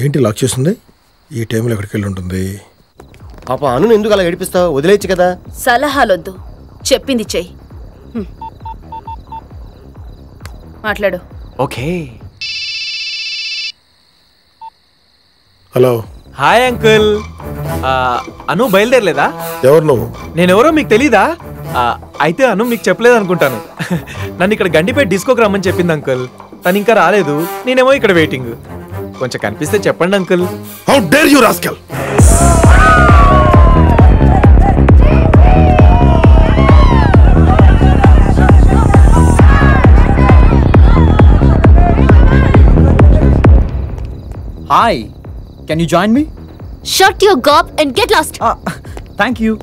ఏంటి లాక్ చేస్తుంది? ఈ టైంలో ఎక్కడికి వెళ్ళి ఉంటుంది? పాప అను ఎందుకు అలా ఏడిపిస్తావు? వదిలేయచ్చు కదా. సలహాలొద్దు, చెప్పింది చెయ్యి. మాట్లాడు. Okay. Hello. Hi uncle. Anu బయలుదేరలేదా? ఎవరు నువ్వు? నేనెవరో మీకు తెలీదా? అయితే అను మీకు చెప్పలేదు అనుకుంటాను. నన్ను ఇక్కడ గండిపేట డిస్కోకి రమ్మని చెప్పింది అంకుల్. తను ఇంకా రాలేదు, నేనేమో ఇక్కడ వెయిటింగ్. కొంచెం కనిపిస్తే చెప్పండి uncle. How dare you rascal! Hi, can you join me? Shut your gob and get lost. Thank you.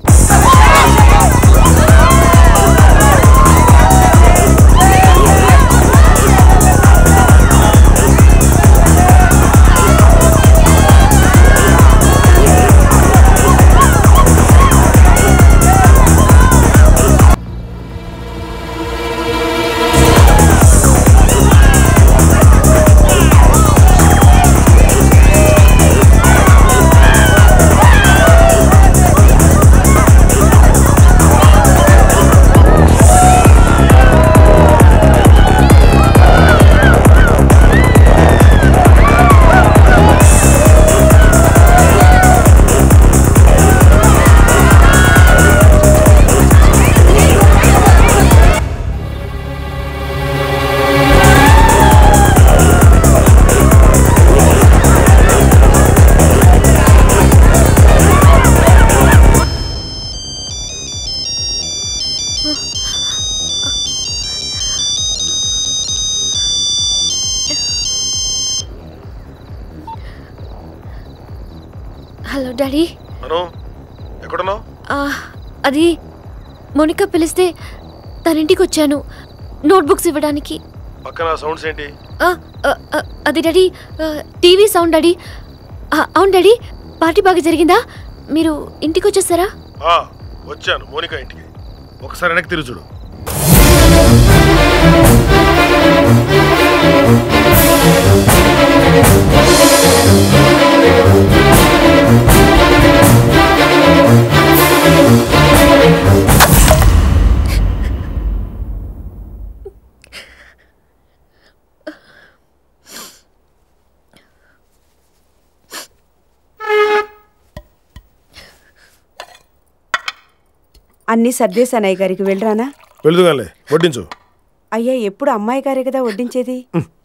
Hello daddy. Anu, ఎక్కడున్నావు? అది మోనికా పిలిస్తే తన ఇంటికి వచ్చాను నోట్బుక్స్ ఇవ్వడానికి. పక్కన సౌండ్స్ ఏంటి? అది డాడీ టీవీ సౌండ్ డాడీ. అవును డాడీ, పార్టీ బాగా జరిగిందా? మీరు ఇంటికి వచ్చేసారా? వచ్చాను మోనికా ఇంటికి. ఒకసారి వెనక్కి తిరిగి చూడు. అన్నీ సర్దేశాను అయ్య గారికి. వెళ్ళరానా? వెళ్దుగానే వడ్డించు. అయ్యా, ఎప్పుడు అమ్మాయి గారే కదా వడ్డించేది.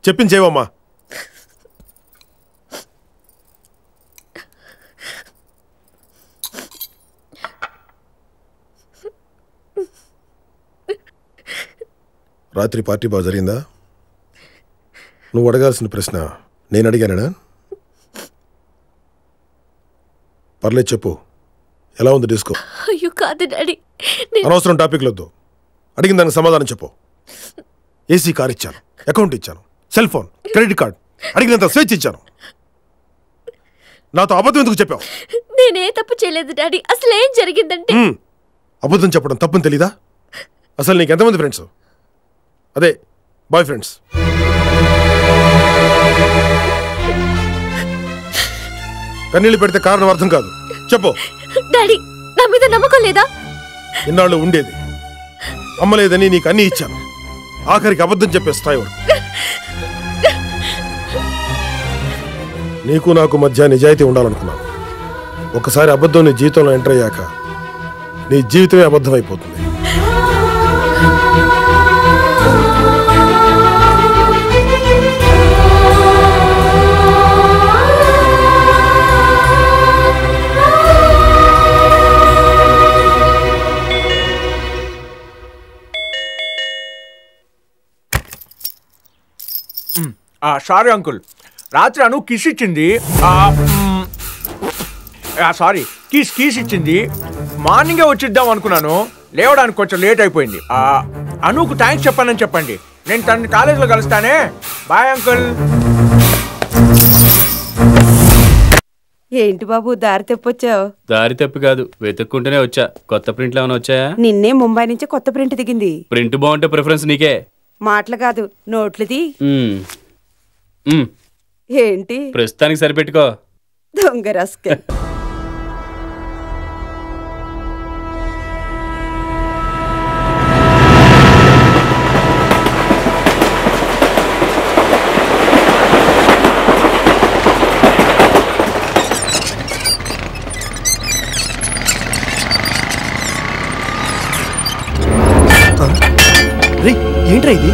చెప్పించేవమ్మా. రాత్రి పార్టీ బాగా జరిగిందా? నువ్వు అడగాల్సిన ప్రశ్న నేను అడిగానా? పర్లేదు చెప్పు, ఎలా ఉంది డిస్కో? అయ్యో కాదు డాడీ, అనవసరం టాపిక్లు వద్దు. అడిగిన దానికి సమాధానం చెప్పు. ఏసీ కార్ ఇచ్చాను, అకౌంట్ ఇచ్చాను, సెల్ ఫోన్, క్రెడిట్ కార్డ్, అడిగినంత స్వేచ్ఛ ఇచ్చాను. నాతో అబద్ధం ఎందుకు చెప్పావు? నేనే తప్పు చేయలేదు డాడీ. అసలు ఏం జరిగిందంటే అబద్ధం చెప్పడం తప్పని తెలీదా? అసలు నీకు ఎంతమంది ఫ్రెండ్స్? అదే బాయ్ ఫ్రెండ్స్. కన్నీళ్ళు పెడితే కారణం అర్థం కాదు, చెప్పు. డాడీ, నా మీద నమ్మకం లేదా? ఇన్నాళ్ళు ఉండేది. అమ్మలేదని నీకు అన్నీ ఇచ్చాను, ఆఖరికి అబద్ధం చెప్పే స్థాయి వాడు. నీకు నాకు మధ్య నిజాయితీ ఉండాలనుకున్నాను. ఒకసారి అబద్ధం నీ జీవితంలో ఎంటర్ అయ్యాక నీ జీవితమే అబద్ధం అయిపోతుంది. సారీ అంకుల్, రాత్రి అను కిస్ ఇచ్చింది. సారీ, కీస్ ఇచ్చింది. మార్నింగే వచ్చిద్దాం అనుకున్నాను, లేవడానికి కొంచెం లేట్ అయిపోయింది. అనుకు థ్యాంక్స్ చెప్పానని చెప్పండి. నేను తన కాలేజీలో కలుస్తానే. Bye uncle. ఏంటి బాబు దారి తెప్పొచ్చావు? దారి తప్పి కాదు, వెతుక్కుంటూనే వచ్చా. కొత్త ప్రింట్లు ఏమైనా వచ్చాయా? నిన్నే ముంబై నుంచి కొత్త ప్రింట్ దిగింది. ప్రింట్ బాగుంటే ప్రిఫరెన్స్ నీకే. మాటలు కాదు, నోట్లుది. ఏంటి ప్రస్తుతానికి సరిపెట్టుకో. దొంగ రస్కెల్. ఏంట్రా ఇది?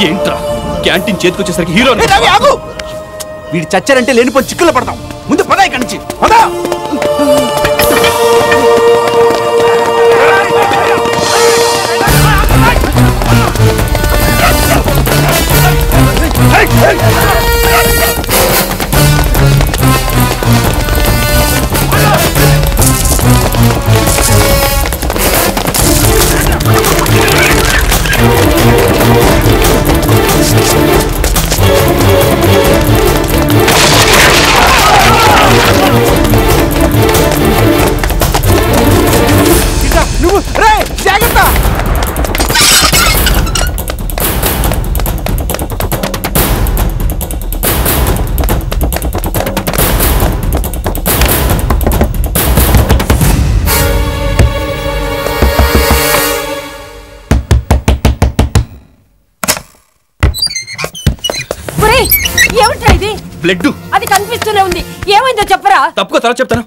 ఏంట్రా క్యాంటీన్ చేతికొచ్చేసరికి హీరో వీడు చచ్చారంటే లేనిపోయి చిక్కులు పడతాం. ముందు పద ఇక్కడి నుంచి, పద. నువ్వు రే జాగ్రత్త. ఏమిట్రా ఇది? బ్లడ్ అది కనిపిస్తూనే ఉంది. ఏమైందో చెప్పరా? తప్పుకో, తర్వాత చెప్తాను.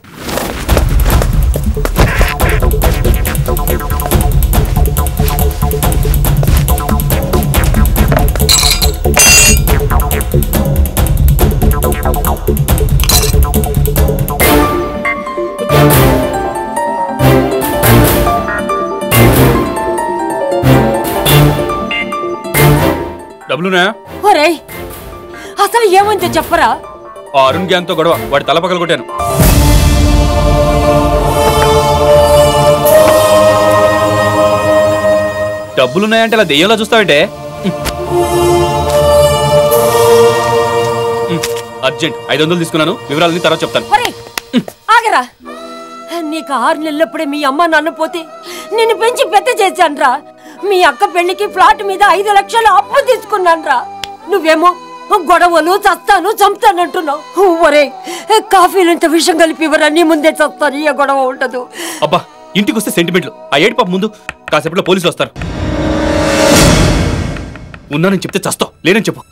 డబ్బులునా? ఒరేయ్, అసలు ఏమైందో చెప్పరా? ఆ అరుణ్ గ్యాంగ్ తో గొడవ, వాడి తల పగలు కొట్టాను. డబ్బులున్నాయంటే అలా దెయ్యంలా చూస్తావంటే? అర్జెంట్ 500 తీసుకున్నాను, వివరాలన్నీ తర్వాత చెప్తాను. ఆగరా, నీకు 6 నెలలప్పుడే మీ అమ్మ నాన్న పోతే నిన్ను పెంచి పెద్ద చేశాన్రా. మీ అక్క పెళ్లికి ఫ్లాట్ మీద 5 లక్షలు అప్పు తీసుకున్నాన్రా. నువ్వేమో గొడవలు చస్తాను చంపుతానంటున్నావు. ఒరే, కాఫీలంత విషం కలిపి ఇవ్వరా, నీ ముందే చస్తాను, ఏ గొడవ ఉండదు. అబ్బా, ఇంటికి వస్తే సెంటిమెంట్లు, ఆ ఏడు పాప ముందు కాసేపట్లో పోలీసులు వస్తారు. ఉన్నానని చెప్తే చస్తావు, లేనని చెప్పు.